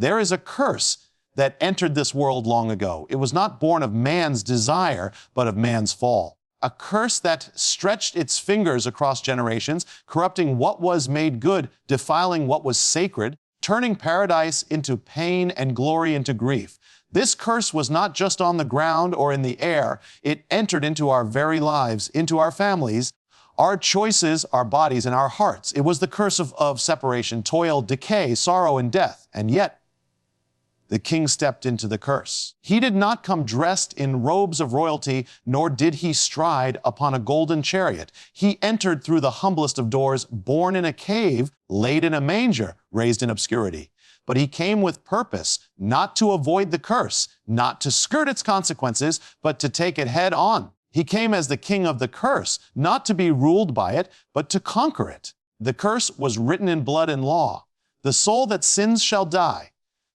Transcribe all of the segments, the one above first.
There is a curse that entered this world long ago. It was not born of man's desire, but of man's fall. A curse that stretched its fingers across generations, corrupting what was made good, defiling what was sacred, turning paradise into pain and glory into grief. This curse was not just on the ground or in the air. It entered into our very lives, into our families, our choices, our bodies, and our hearts. It was the curse of separation, toil, decay, sorrow, and death. And yet, the king stepped into the curse. He did not come dressed in robes of royalty, nor did he stride upon a golden chariot. He entered through the humblest of doors, born in a cave, laid in a manger, raised in obscurity. But he came with purpose, not to avoid the curse, not to skirt its consequences, but to take it head on. He came as the king of the curse, not to be ruled by it, but to conquer it. The curse was written in blood and law. The soul that sins shall die.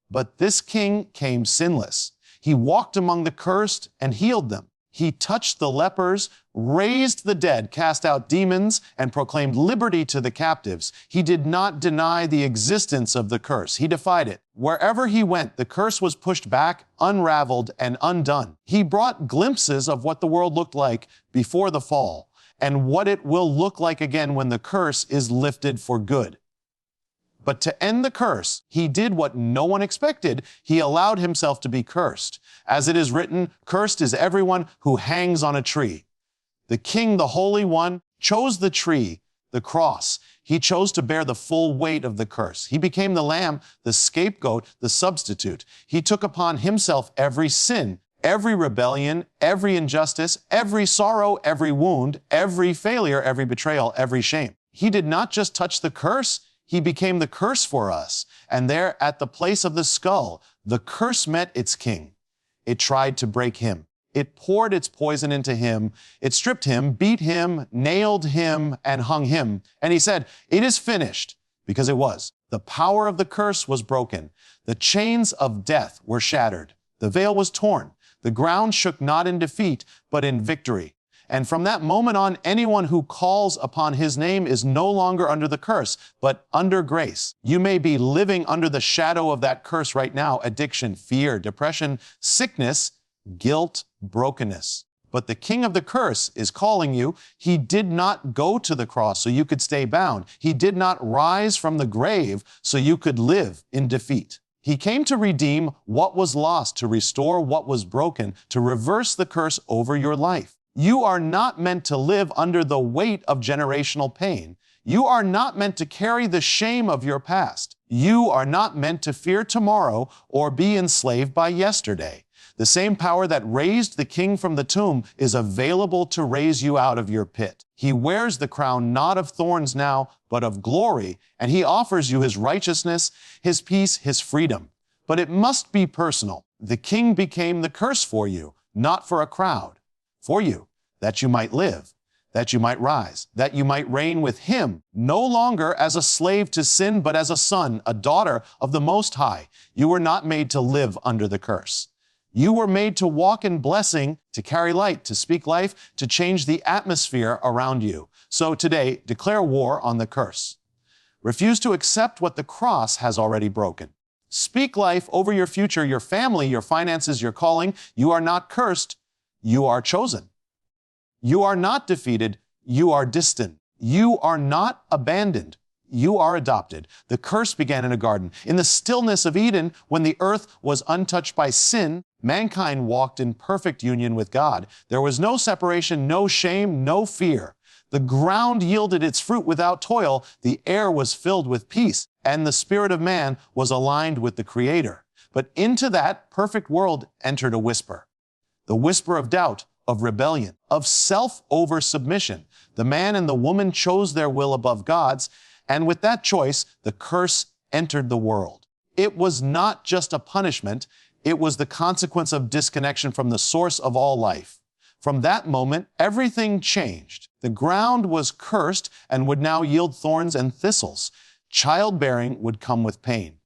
But this king came sinless. He walked among the cursed and healed them. He touched the lepers, raised the dead, cast out demons, and proclaimed liberty to the captives. He did not deny the existence of the curse. He defied it. Wherever he went, the curse was pushed back, unraveled, and undone. He brought glimpses of what the world looked like before the fall, and what it will look like again when the curse is lifted for good. But to end the curse, he did what no one expected. He allowed himself to be cursed. As it is written, cursed is everyone who hangs on a tree. The King, the Holy One, chose the tree, the cross. He chose to bear the full weight of the curse. He became the lamb, the scapegoat, the substitute. He took upon himself every sin, every rebellion, every injustice, every sorrow, every wound, every failure, every betrayal, every shame. He did not just touch the curse, he became the curse for us. And there at the place of the skull, the curse met its king. It tried to break him. It poured its poison into him. It stripped him, beat him, nailed him, and hung him. And he said, "It is finished," because it was. The power of the curse was broken. The chains of death were shattered. The veil was torn. The ground shook not in defeat, but in victory. And from that moment on, anyone who calls upon his name is no longer under the curse, but under grace. You may be living under the shadow of that curse right now: addiction, fear, depression, sickness, guilt, brokenness. But the king of the curse is calling you. He did not go to the cross so you could stay bound. He did not rise from the grave so you could live in defeat. He came to redeem what was lost, to restore what was broken, to reverse the curse over your life. You are not meant to live under the weight of generational pain. You are not meant to carry the shame of your past. You are not meant to fear tomorrow or be enslaved by yesterday. The same power that raised the king from the tomb is available to raise you out of your pit. He wears the crown not of thorns now, but of glory, and he offers you his righteousness, his peace, his freedom. But it must be personal. The king became the curse for you, not for a crowd. For you, that you might live, that you might rise, that you might reign with him, no longer as a slave to sin, but as a son, a daughter of the Most High. You were not made to live under the curse. You were made to walk in blessing, to carry light, to speak life, to change the atmosphere around you. So today, declare war on the curse. Refuse to accept what the cross has already broken. Speak life over your future, your family, your finances, your calling. You are not cursed. You are chosen. You are not defeated. You are distant. You are not abandoned. You are adopted. The curse began in a garden. In the stillness of Eden, when the earth was untouched by sin, mankind walked in perfect union with God. There was no separation, no shame, no fear. The ground yielded its fruit without toil. The air was filled with peace, and the spirit of man was aligned with the Creator. But into that perfect world entered a whisper. The whisper of doubt, of rebellion, of self over submission. The man and the woman chose their will above God's, and with that choice, the curse entered the world. It was not just a punishment, it was the consequence of disconnection from the source of all life. From that moment, everything changed. The ground was cursed and would now yield thorns and thistles. Childbearing would come with pain.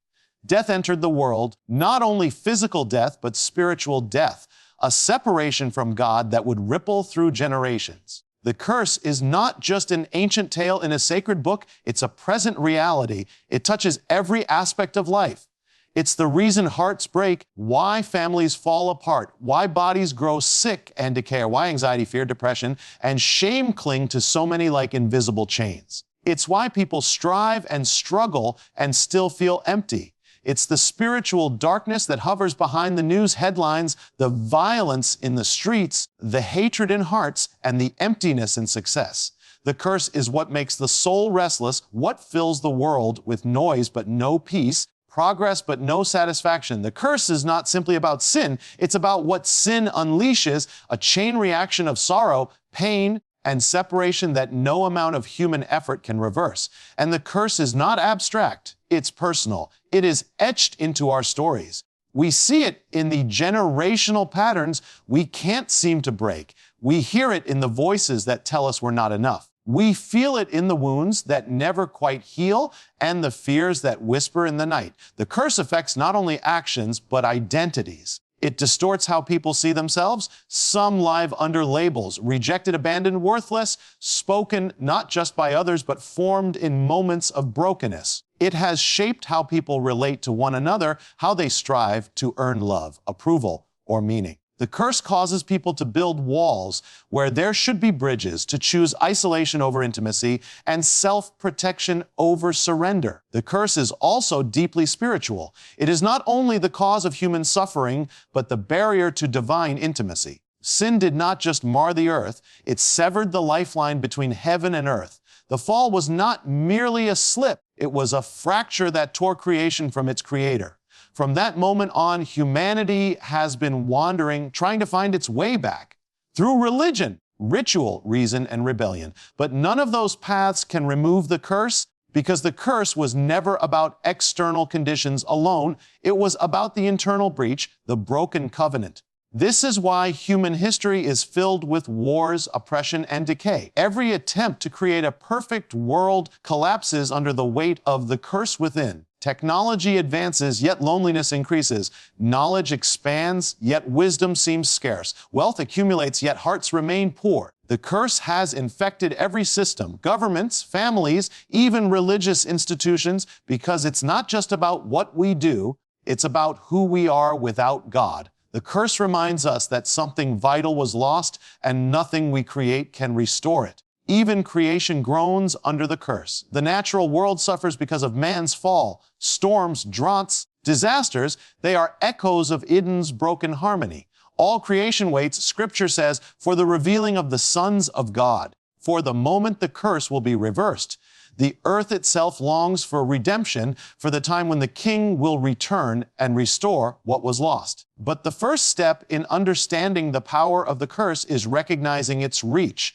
Death entered the world, not only physical death, but spiritual death, a separation from God that would ripple through generations. The curse is not just an ancient tale in a sacred book, it's a present reality. It touches every aspect of life. It's the reason hearts break, why families fall apart, why bodies grow sick and decay, or why anxiety, fear, depression, and shame cling to so many like invisible chains. It's why people strive and struggle and still feel empty. It's the spiritual darkness that hovers behind the news headlines, the violence in the streets, the hatred in hearts, and the emptiness in success. The curse is what makes the soul restless, what fills the world with noise but no peace, progress but no satisfaction. The curse is not simply about sin, it's about what sin unleashes, a chain reaction of sorrow, pain, and separation that no amount of human effort can reverse. And the curse is not abstract, it's personal. It is etched into our stories. We see it in the generational patterns we can't seem to break. We hear it in the voices that tell us we're not enough. We feel it in the wounds that never quite heal and the fears that whisper in the night. The curse affects not only actions, but identities. It distorts how people see themselves. Some live under labels, rejected, abandoned, worthless, spoken not just by others, but formed in moments of brokenness. It has shaped how people relate to one another, how they strive to earn love, approval, or meaning. The curse causes people to build walls where there should be bridges, to choose isolation over intimacy and self-protection over surrender. The curse is also deeply spiritual. It is not only the cause of human suffering, but the barrier to divine intimacy. Sin did not just mar the earth, it severed the lifeline between heaven and earth. The fall was not merely a slip, it was a fracture that tore creation from its creator. From that moment on, humanity has been wandering, trying to find its way back through religion, ritual, reason, and rebellion. But none of those paths can remove the curse, because the curse was never about external conditions alone. It was about the internal breach, the broken covenant. This is why human history is filled with wars, oppression, and decay. Every attempt to create a perfect world collapses under the weight of the curse within. Technology advances, yet loneliness increases. Knowledge expands, yet wisdom seems scarce. Wealth accumulates, yet hearts remain poor. The curse has infected every system, governments, families, even religious institutions, because it's not just about what we do, it's about who we are without God. The curse reminds us that something vital was lost and nothing we create can restore it. Even creation groans under the curse. The natural world suffers because of man's fall. Storms, droughts, disasters, they are echoes of Eden's broken harmony. All creation waits, Scripture says, for the revealing of the sons of God. For the moment the curse will be reversed. The earth itself longs for redemption, for the time when the King will return and restore what was lost. But the first step in understanding the power of the curse is recognizing its reach.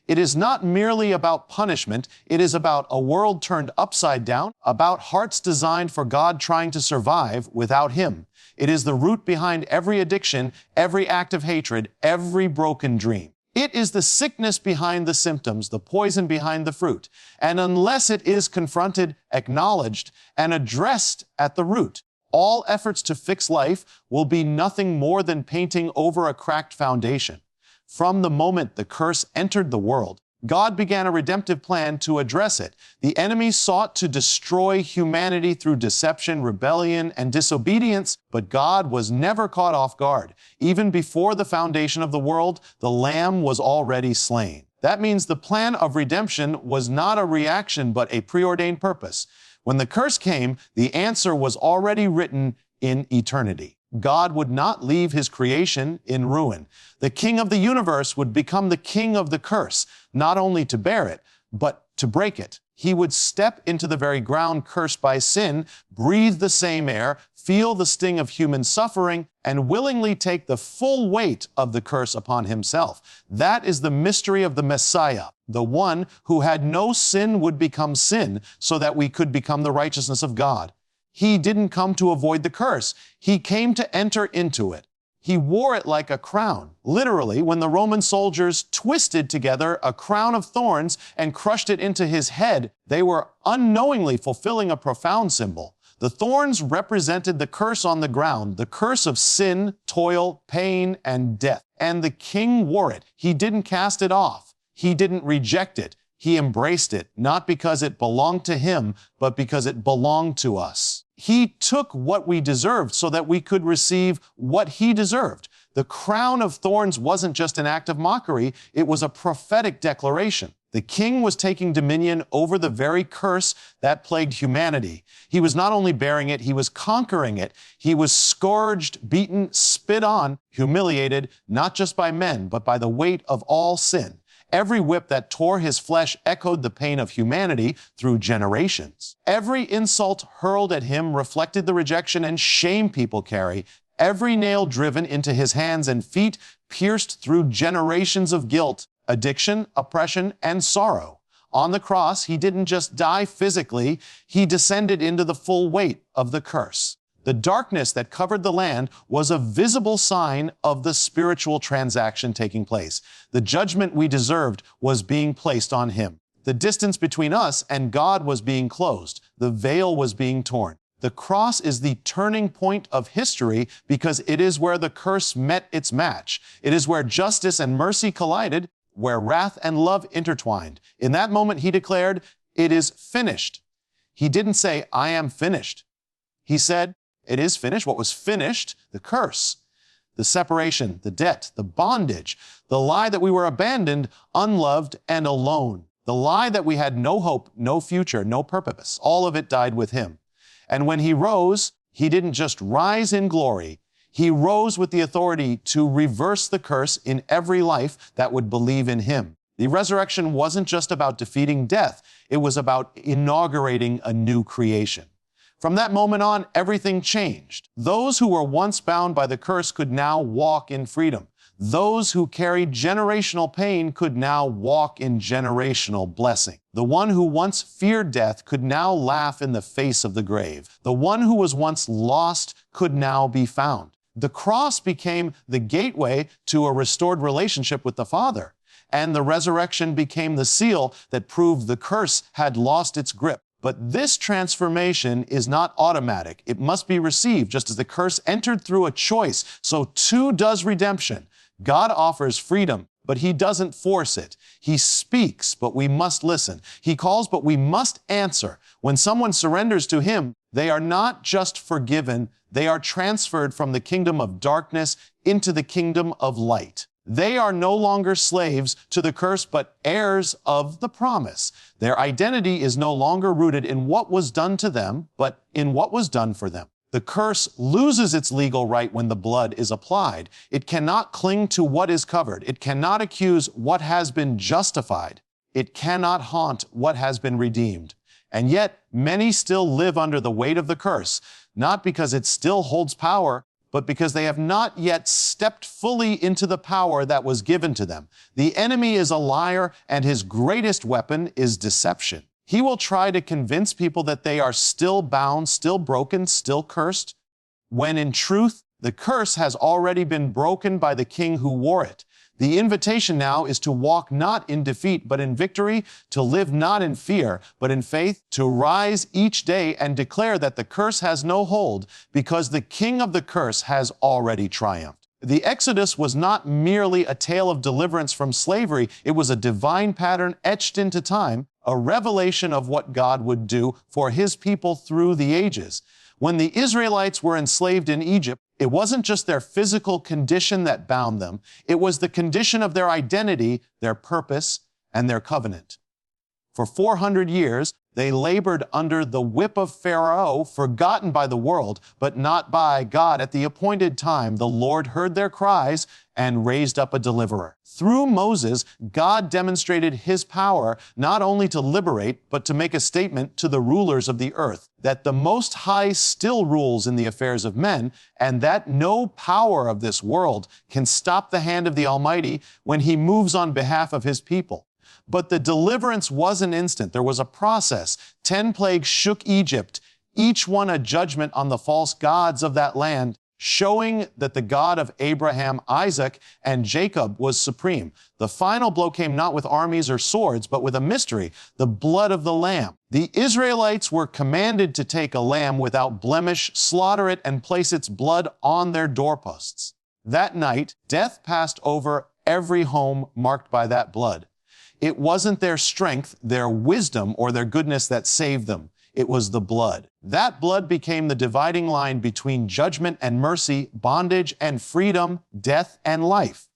It is not merely about punishment, it is about a world turned upside down, about hearts designed for God trying to survive without Him. It is the root behind every addiction, every act of hatred, every broken dream. It is the sickness behind the symptoms, the poison behind the fruit. And unless it is confronted, acknowledged, and addressed at the root, all efforts to fix life will be nothing more than painting over a cracked foundation. From the moment the curse entered the world, God began a redemptive plan to address it. The enemy sought to destroy humanity through deception, rebellion, and disobedience, but God was never caught off guard. Even before the foundation of the world, the Lamb was already slain. That means the plan of redemption was not a reaction, but a preordained purpose. When the curse came, the answer was already written in eternity. God would not leave His creation in ruin. The King of the universe would become the king of the curse, not only to bear it, but to break it. He would step into the very ground cursed by sin, breathe the same air, feel the sting of human suffering, and willingly take the full weight of the curse upon Himself. That is the mystery of the Messiah. The one who had no sin would become sin, so that we could become the righteousness of God. He didn't come to avoid the curse. He came to enter into it. He wore it like a crown. Literally, when the Roman soldiers twisted together a crown of thorns and crushed it into His head, they were unknowingly fulfilling a profound symbol. The thorns represented the curse on the ground, the curse of sin, toil, pain, and death. And the King wore it. He didn't cast it off. He didn't reject it. He embraced it, not because it belonged to Him, but because it belonged to us. He took what we deserved so that we could receive what he deserved. The crown of thorns wasn't just an act of mockery, it was a prophetic declaration. The king was taking dominion over the very curse that plagued humanity. He was not only bearing it, he was conquering it. He was scourged, beaten, spit on, humiliated, not just by men, but by the weight of all sin. Every whip that tore his flesh echoed the pain of humanity through generations. Every insult hurled at him reflected the rejection and shame people carry. Every nail driven into his hands and feet pierced through generations of guilt, addiction, oppression, and sorrow. On the cross, he didn't just die physically, he descended into the full weight of the curse. The darkness that covered the land was a visible sign of the spiritual transaction taking place. The judgment we deserved was being placed on him. The distance between us and God was being closed. The veil was being torn. The cross is the turning point of history because it is where the curse met its match. It is where justice and mercy collided, where wrath and love intertwined. In that moment, he declared, "It is finished." He didn't say, "I am finished." He said, "It is finished." What was finished? The curse, the separation, the debt, the bondage, the lie that we were abandoned, unloved, and alone. The lie that we had no hope, no future, no purpose. All of it died with him. And when he rose, he didn't just rise in glory. He rose with the authority to reverse the curse in every life that would believe in him. The resurrection wasn't just about defeating death. It was about inaugurating a new creation. From that moment on, everything changed. Those who were once bound by the curse could now walk in freedom. Those who carried generational pain could now walk in generational blessing. The one who once feared death could now laugh in the face of the grave. The one who was once lost could now be found. The cross became the gateway to a restored relationship with the Father, and the resurrection became the seal that proved the curse had lost its grip. But this transformation is not automatic. It must be received. Just as the curse entered through a choice, so too does redemption. God offers freedom, but he doesn't force it. He speaks, but we must listen. He calls, but we must answer. When someone surrenders to him, they are not just forgiven, they are transferred from the kingdom of darkness into the kingdom of light. They are no longer slaves to the curse, but heirs of the promise. Their identity is no longer rooted in what was done to them, but in what was done for them. The curse loses its legal right when the blood is applied. It cannot cling to what is covered. It cannot accuse what has been justified. It cannot haunt what has been redeemed. And yet, many still live under the weight of the curse, not because it still holds power, but because they have not yet stepped fully into the power that was given to them. The enemy is a liar, and his greatest weapon is deception. He will try to convince people that they are still bound, still broken, still cursed, when in truth, the curse has already been broken by the King who wore it. The invitation now is to walk not in defeat, but in victory, to live not in fear, but in faith, to rise each day and declare that the curse has no hold, because the King of the curse has already triumphed. The Exodus was not merely a tale of deliverance from slavery. It was a divine pattern etched into time, a revelation of what God would do for his people through the ages. When the Israelites were enslaved in Egypt, it wasn't just their physical condition that bound them. It was the condition of their identity, their purpose, and their covenant. For 400 years, they labored under the whip of Pharaoh, forgotten by the world, but not by God. At the appointed time, the Lord heard their cries and raised up a deliverer. Through Moses, God demonstrated his power not only to liberate, but to make a statement to the rulers of the earth, that the Most High still rules in the affairs of men, and that no power of this world can stop the hand of the Almighty when he moves on behalf of his people. But the deliverance wasn't instant. There was a process. 10 plagues shook Egypt, each one a judgment on the false gods of that land, showing that the God of Abraham, Isaac, and Jacob was supreme. The final blow came not with armies or swords, but with a mystery, the blood of the Lamb. The Israelites were commanded to take a lamb without blemish, slaughter it, and place its blood on their doorposts. That night, death passed over every home marked by that blood. It wasn't their strength, their wisdom, or their goodness that saved them. It was the blood. That blood became the dividing line between judgment and mercy, bondage and freedom, death and life.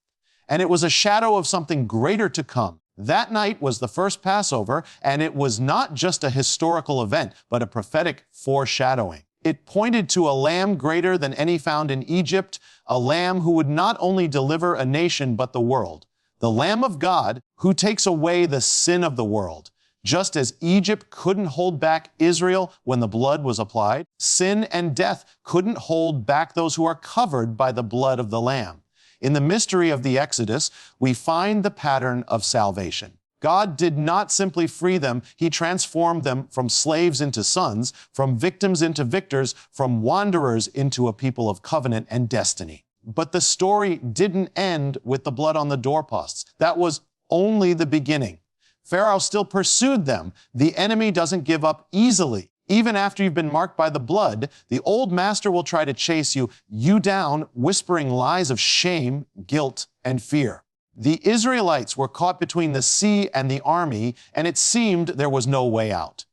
And it was a shadow of something greater to come. That night was the first Passover, and it was not just a historical event, but a prophetic foreshadowing. It pointed to a lamb greater than any found in Egypt, a lamb who would not only deliver a nation but the world. The Lamb of God who takes away the sin of the world. Just as Egypt couldn't hold back Israel when the blood was applied, sin and death couldn't hold back those who are covered by the blood of the Lamb. In the mystery of the Exodus, we find the pattern of salvation. God did not simply free them, He transformed them from slaves into sons, from victims into victors, from wanderers into a people of covenant and destiny. But the story didn't end with the blood on the doorposts. That was only the beginning. Pharaoh still pursued them. The enemy doesn't give up easily. Even after you've been marked by the blood, the old master will try to chase you down, whispering lies of shame, guilt, and fear. The Israelites were caught between the sea and the army, and it seemed there was no way out.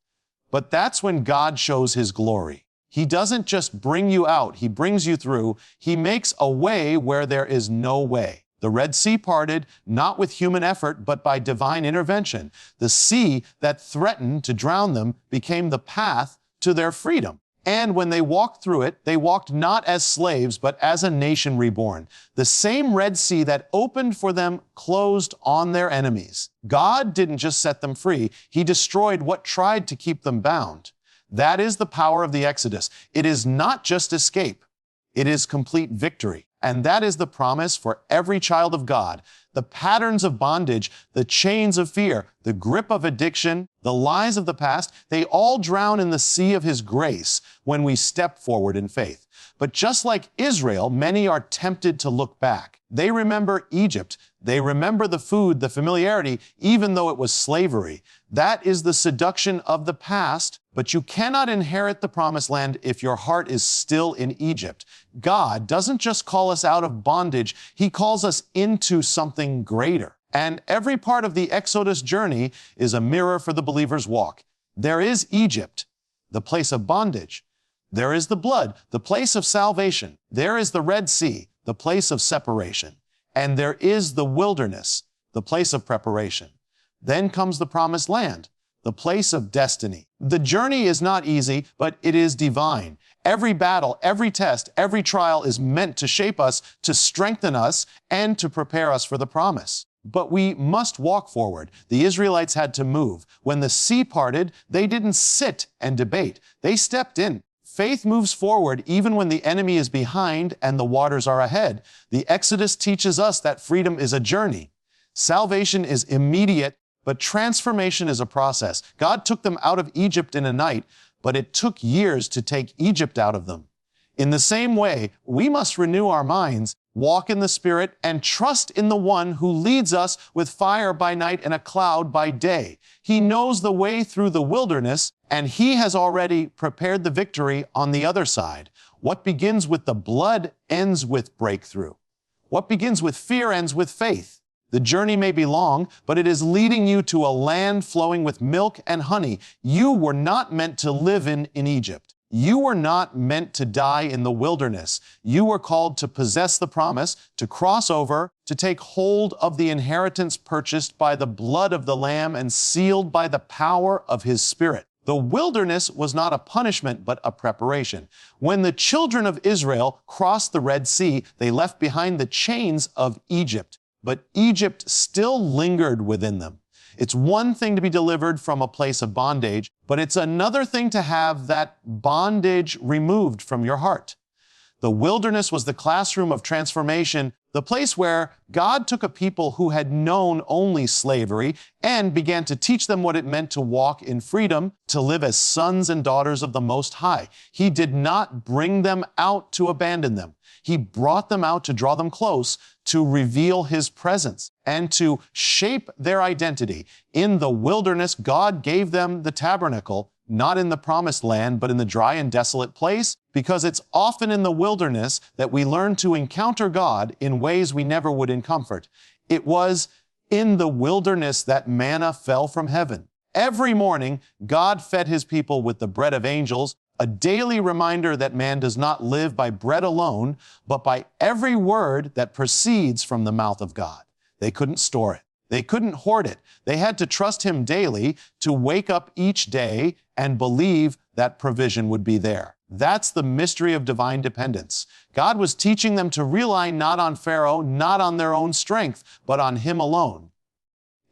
But that's when God shows His glory. He doesn't just bring you out, He brings you through. He makes a way where there is no way. The Red Sea parted, not with human effort, but by divine intervention. The sea that threatened to drown them became the path to their freedom. And when they walked through it, they walked not as slaves, but as a nation reborn. The same Red Sea that opened for them closed on their enemies. God didn't just set them free, He destroyed what tried to keep them bound. That is the power of the Exodus. It is not just escape, it is complete victory. And that is the promise for every child of God. The patterns of bondage, the chains of fear, the grip of addiction, the lies of the past, they all drown in the sea of His grace when we step forward in faith. But just like Israel, many are tempted to look back. They remember Egypt. They remember the food, the familiarity, even though it was slavery. That is the seduction of the past, but you cannot inherit the promised land if your heart is still in Egypt. God doesn't just call us out of bondage, He calls us into something greater. And every part of the Exodus journey is a mirror for the believer's walk. There is Egypt, the place of bondage. There is the blood, the place of salvation. There is the Red Sea, the place of separation. And there is the wilderness, the place of preparation. Then comes the promised land, the place of destiny. The journey is not easy, but it is divine. Every battle, every test, every trial is meant to shape us, to strengthen us, and to prepare us for the promise. But we must walk forward. The Israelites had to move. When the sea parted, they didn't sit and debate. They stepped in. Faith moves forward even when the enemy is behind and the waters are ahead. The Exodus teaches us that freedom is a journey. Salvation is immediate, but transformation is a process. God took them out of Egypt in a night, but it took years to take Egypt out of them. In the same way, we must renew our minds, walk in the Spirit, and trust in the one who leads us with fire by night and a cloud by day. He knows the way through the wilderness, and He has already prepared the victory on the other side. What begins with the blood ends with breakthrough. What begins with fear ends with faith. The journey may be long, but it is leading you to a land flowing with milk and honey. You were not meant to live in Egypt. You were not meant to die in the wilderness. You were called to possess the promise, to cross over, to take hold of the inheritance purchased by the blood of the Lamb and sealed by the power of His Spirit. The wilderness was not a punishment, but a preparation. When the children of Israel crossed the Red Sea, they left behind the chains of Egypt. But Egypt still lingered within them. It's one thing to be delivered from a place of bondage, but it's another thing to have that bondage removed from your heart. The wilderness was the classroom of transformation, the place where God took a people who had known only slavery and began to teach them what it meant to walk in freedom, to live as sons and daughters of the Most High. He did not bring them out to abandon them. He brought them out to draw them close, to reveal His presence, and to shape their identity. In the wilderness, God gave them the tabernacle, not in the promised land, but in the dry and desolate place, because it's often in the wilderness that we learn to encounter God in ways we never would in comfort. It was in the wilderness that manna fell from heaven. Every morning, God fed His people with the bread of angels, a daily reminder that man does not live by bread alone, but by every word that proceeds from the mouth of God. They couldn't store it. They couldn't hoard it. They had to trust Him daily to wake up each day and believe that provision would be there. That's the mystery of divine dependence. God was teaching them to rely not on Pharaoh, not on their own strength, but on Him alone.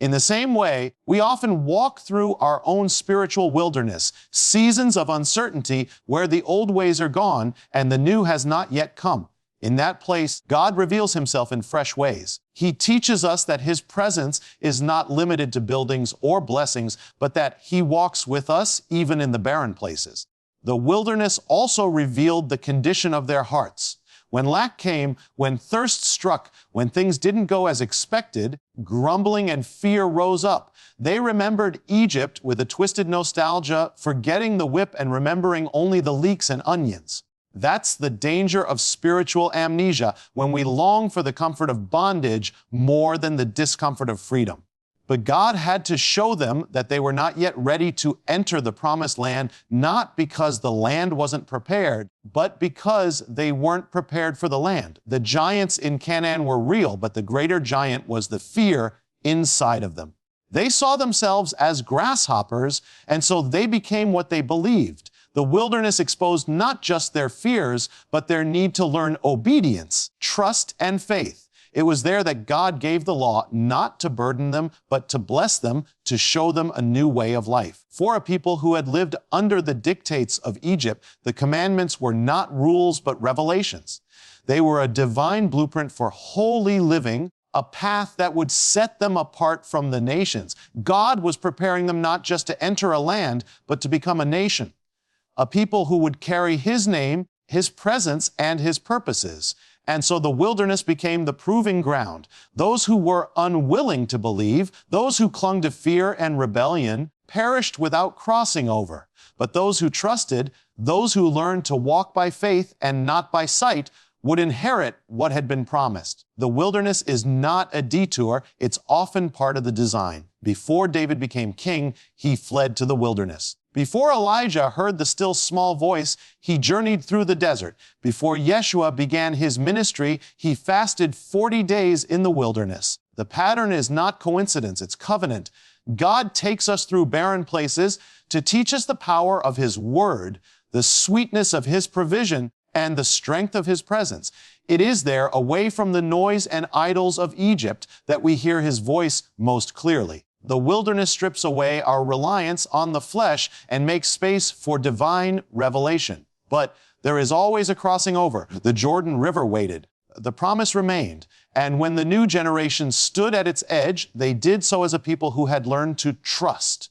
In the same way, we often walk through our own spiritual wilderness, seasons of uncertainty where the old ways are gone and the new has not yet come. In that place, God reveals Himself in fresh ways. He teaches us that His presence is not limited to buildings or blessings, but that He walks with us even in the barren places. The wilderness also revealed the condition of their hearts. When lack came, when thirst struck, when things didn't go as expected, grumbling and fear rose up. They remembered Egypt with a twisted nostalgia, forgetting the whip and remembering only the leeks and onions. That's the danger of spiritual amnesia, when we long for the comfort of bondage more than the discomfort of freedom. But God had to show them that they were not yet ready to enter the promised land, not because the land wasn't prepared, but because they weren't prepared for the land. The giants in Canaan were real, but the greater giant was the fear inside of them. They saw themselves as grasshoppers, and so they became what they believed. The wilderness exposed not just their fears, but their need to learn obedience, trust, and faith. It was there that God gave the law not to burden them, but to bless them, to show them a new way of life. For a people who had lived under the dictates of Egypt, the commandments were not rules, but revelations. They were a divine blueprint for holy living, a path that would set them apart from the nations. God was preparing them not just to enter a land, but to become a nation, a people who would carry His name, His presence, and His purposes. And so the wilderness became the proving ground. Those who were unwilling to believe, those who clung to fear and rebellion, perished without crossing over. But those who trusted, those who learned to walk by faith and not by sight, would inherit what had been promised. The wilderness is not a detour, it's often part of the design. Before David became king, he fled to the wilderness. Before Elijah heard the still small voice, he journeyed through the desert. Before Yeshua began his ministry, he fasted 40 days in the wilderness. The pattern is not coincidence, it's covenant. God takes us through barren places to teach us the power of His word, the sweetness of His provision, and the strength of His presence. It is there, away from the noise and idols of Egypt, that we hear His voice most clearly. The wilderness strips away our reliance on the flesh and makes space for divine revelation. But there is always a crossing over. The Jordan River waited. The promise remained. And when the new generation stood at its edge, they did so as a people who had learned to trust.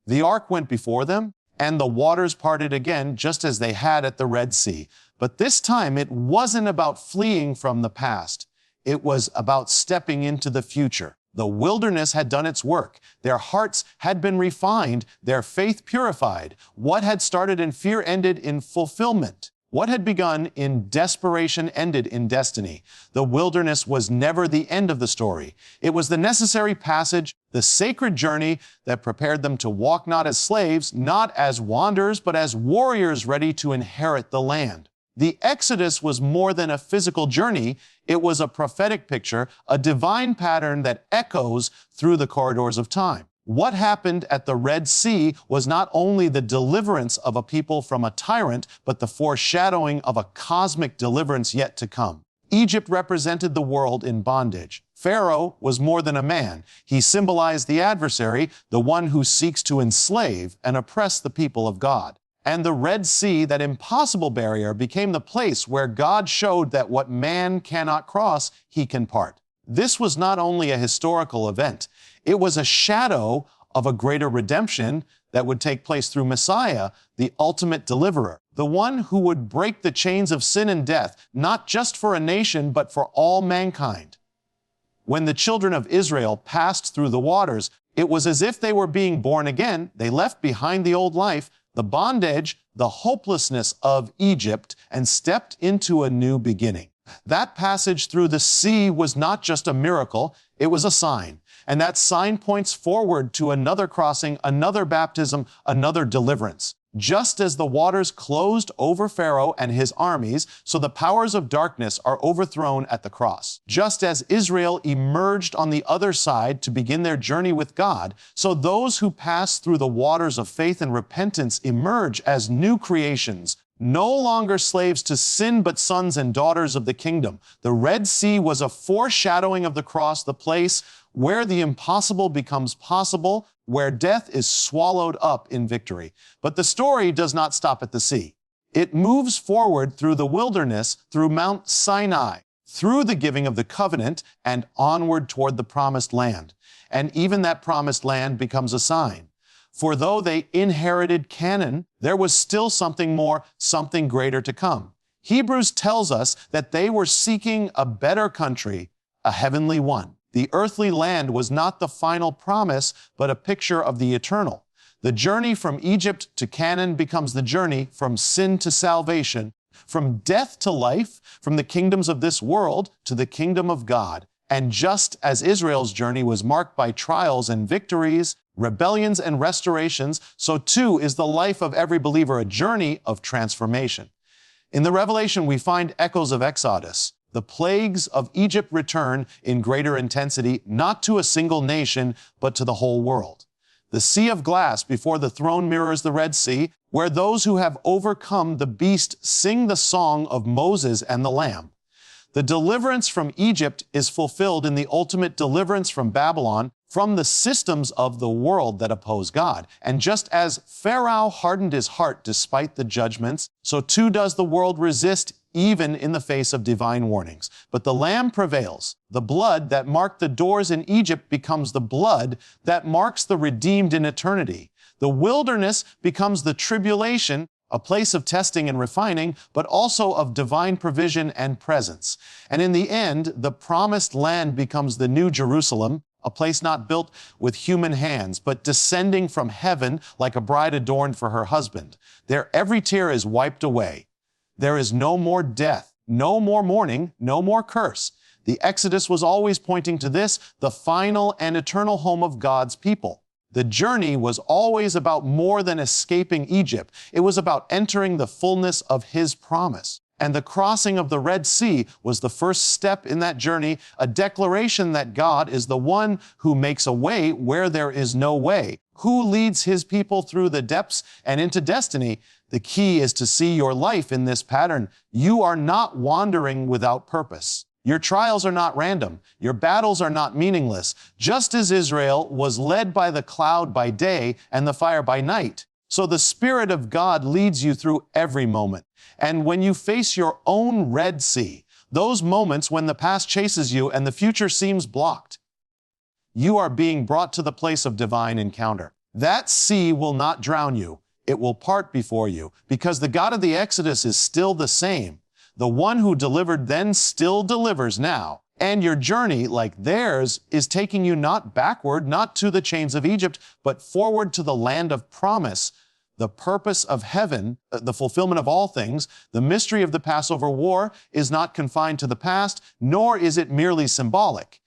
The ark went before them, and the waters parted again, just as they had at the Red Sea. But this time, it wasn't about fleeing from the past. It was about stepping into the future. The wilderness had done its work. Their hearts had been refined, their faith purified. What had started in fear ended in fulfillment. What had begun in desperation ended in destiny. The wilderness was never the end of the story. It was the necessary passage, the sacred journey that prepared them to walk not as slaves, not as wanderers, but as warriors ready to inherit the land. The Exodus was more than a physical journey. It was a prophetic picture, a divine pattern that echoes through the corridors of time. What happened at the Red Sea was not only the deliverance of a people from a tyrant, but the foreshadowing of a cosmic deliverance yet to come. Egypt represented the world in bondage. Pharaoh was more than a man. He symbolized the adversary, the one who seeks to enslave and oppress the people of God. And the Red Sea, that impossible barrier, became the place where God showed that what man cannot cross, He can part. This was not only a historical event, it was a shadow of a greater redemption that would take place through Messiah, the ultimate deliverer, the one who would break the chains of sin and death, not just for a nation, but for all mankind. When the children of Israel passed through the waters, it was as if they were being born again. They left behind the old life, the bondage, the hopelessness of Egypt, and stepped into a new beginning. That passage through the sea was not just a miracle, it was a sign. And that sign points forward to another crossing, another baptism, another deliverance. Just as the waters closed over Pharaoh and his armies, so the powers of darkness are overthrown at the cross. Just as Israel emerged on the other side to begin their journey with God, so those who pass through the waters of faith and repentance emerge as new creations, no longer slaves to sin, but sons and daughters of the kingdom. The Red Sea was a foreshadowing of the cross, the place where the impossible becomes possible, where death is swallowed up in victory. But the story does not stop at the sea. It moves forward through the wilderness, through Mount Sinai, through the giving of the covenant, and onward toward the promised land. And even that promised land becomes a sign. For though they inherited Canaan, there was still something more, something greater to come. Hebrews tells us that they were seeking a better country, a heavenly one. The earthly land was not the final promise, but a picture of the eternal. The journey from Egypt to Canaan becomes the journey from sin to salvation, from death to life, from the kingdoms of this world to the kingdom of God. And just as Israel's journey was marked by trials and victories, rebellions and restorations, so too is the life of every believer a journey of transformation. In the Revelation, we find echoes of Exodus. The plagues of Egypt return in greater intensity, not to a single nation, but to the whole world. The sea of glass before the throne mirrors the Red Sea, where those who have overcome the beast sing the song of Moses and the Lamb. The deliverance from Egypt is fulfilled in the ultimate deliverance from Babylon, from the systems of the world that oppose God. And just as Pharaoh hardened his heart despite the judgments, so too does the world resist even in the face of divine warnings. But the Lamb prevails. The blood that marked the doors in Egypt becomes the blood that marks the redeemed in eternity. The wilderness becomes the tribulation, a place of testing and refining, but also of divine provision and presence. And in the end, the promised land becomes the new Jerusalem, a place not built with human hands, but descending from heaven like a bride adorned for her husband. There every tear is wiped away. There is no more death, no more mourning, no more curse. The Exodus was always pointing to this, the final and eternal home of God's people. The journey was always about more than escaping Egypt. It was about entering the fullness of His promise. And the crossing of the Red Sea was the first step in that journey, a declaration that God is the one who makes a way where there is no way, who leads His people through the depths and into destiny. The key is to see your life in this pattern. You are not wandering without purpose. Your trials are not random. Your battles are not meaningless. Just as Israel was led by the cloud by day and the fire by night, so the Spirit of God leads you through every moment. And when you face your own Red Sea, those moments when the past chases you and the future seems blocked, you are being brought to the place of divine encounter. That sea will not drown you. It will part before you, because the God of the Exodus is still the same. The one who delivered then still delivers now. And your journey, like theirs, is taking you not backward, not to the chains of Egypt, but forward to the land of promise, the purpose of heaven, the fulfillment of all things. The mystery of the Passover war is not confined to the past, nor is it merely symbolic.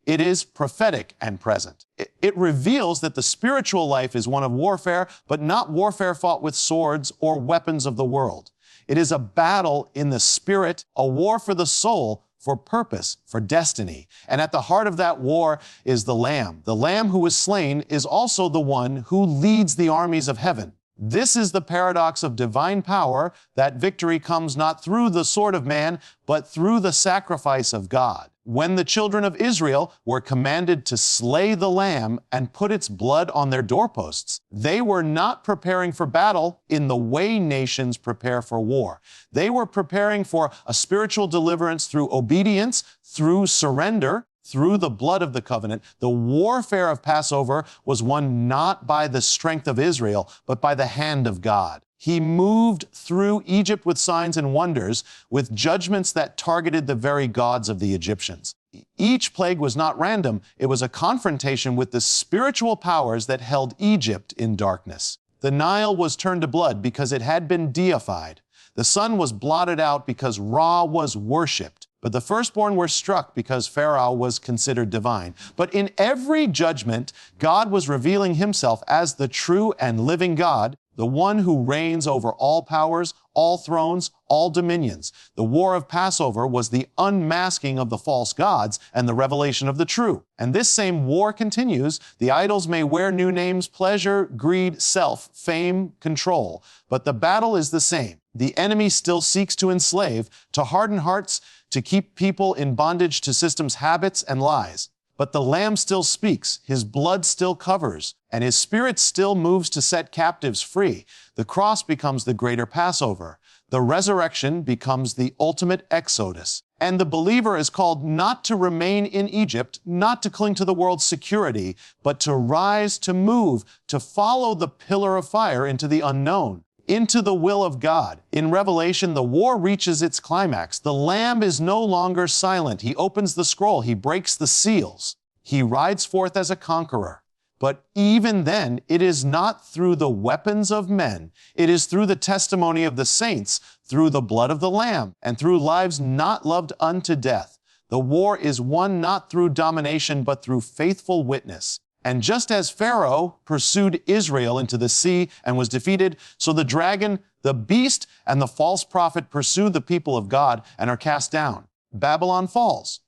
It is prophetic and present. It reveals that the spiritual life is one of warfare, but not warfare fought with swords or weapons of the world. It is a battle in the spirit, a war for the soul, for purpose, for destiny. And at the heart of that war is the Lamb. The Lamb who was slain is also the one who leads the armies of heaven. This is the paradox of divine power, that victory comes not through the sword of man, but through the sacrifice of God. When the children of Israel were commanded to slay the lamb and put its blood on their doorposts, they were not preparing for battle in the way nations prepare for war. They were preparing for a spiritual deliverance through obedience, through surrender, through the blood of the covenant. The warfare of Passover was won not by the strength of Israel, but by the hand of God. He moved through Egypt with signs and wonders, with judgments that targeted the very gods of the Egyptians. Each plague was not random. It was a confrontation with the spiritual powers that held Egypt in darkness. The Nile was turned to blood because it had been deified. The sun was blotted out because Ra was worshipped. But the firstborn were struck because Pharaoh was considered divine. But in every judgment, God was revealing Himself as the true and living God. the one who reigns over all powers, all thrones, all dominions. The war of Passover was the unmasking of the false gods and the revelation of the true. And this same war continues. The idols may wear new names: pleasure, greed, self, fame, control. But the battle is the same. The enemy still seeks to enslave, to harden hearts, to keep people in bondage to systems, habits, and lies. But the Lamb still speaks, His blood still covers, and His Spirit still moves to set captives free. The cross becomes the greater Passover. The resurrection becomes the ultimate exodus. And the believer is called not to remain in Egypt, not to cling to the world's security, but to rise, to move, to follow the pillar of fire into the unknown, into the will of God. In Revelation, the war reaches its climax. The Lamb is no longer silent. He opens the scroll. He breaks the seals. He rides forth as a conqueror. But even then, it is not through the weapons of men. It is through the testimony of the saints, through the blood of the Lamb, and through lives not loved unto death. The war is won not through domination, but through faithful witness. And just as Pharaoh pursued Israel into the sea and was defeated, so the dragon, the beast, and the false prophet pursue the people of God and are cast down. Babylon falls.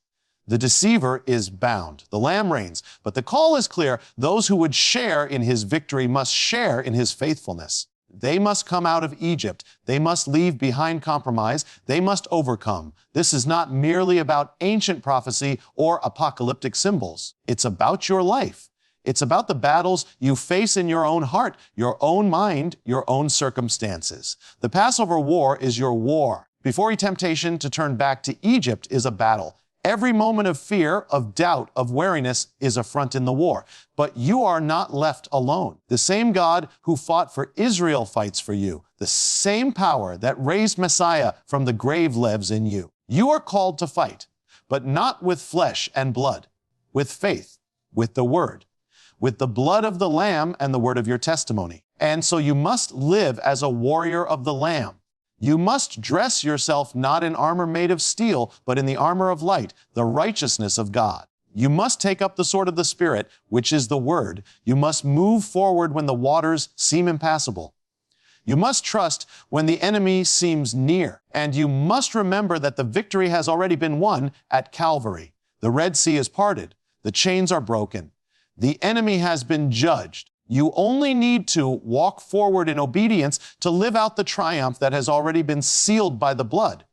The deceiver is bound. The Lamb reigns. But the call is clear. Those who would share in His victory must share in His faithfulness. They must come out of Egypt. They must leave behind compromise. They must overcome. This is not merely about ancient prophecy or apocalyptic symbols. It's about your life. It's about the battles you face in your own heart, your own mind, your own circumstances. The Passover war is your war. Before temptation to turn back to Egypt is a battle. Every moment of fear, of doubt, of wariness is a front in the war. But you are not left alone. The same God who fought for Israel fights for you. The same power that raised Messiah from the grave lives in you. You are called to fight, but not with flesh and blood, with faith, with the Word, with the blood of the Lamb and the word of your testimony. And so you must live as a warrior of the Lamb. You must dress yourself not in armor made of steel, but in the armor of light, the righteousness of God. You must take up the sword of the Spirit, which is the Word. You must move forward when the waters seem impassable. You must trust when the enemy seems near. And you must remember that the victory has already been won at Calvary. The Red Sea is parted. The chains are broken. The enemy has been judged. You only need to walk forward in obedience to live out the triumph that has already been sealed by the blood.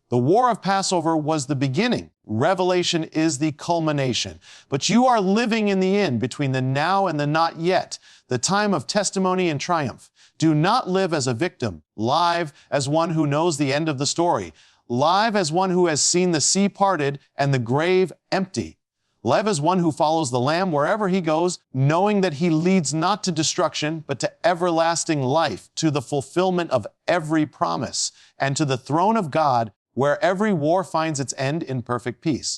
The war of Passover was the beginning. Revelation is the culmination. But you are living in the in between the now and the not yet, the time of testimony and triumph. Do not live as a victim. Live as one who knows the end of the story. Live as one who has seen the sea parted and the grave empty. Live as one who follows the Lamb wherever He goes, knowing that He leads not to destruction, but to everlasting life, to the fulfillment of every promise, and to the throne of God, where every war finds its end in perfect peace.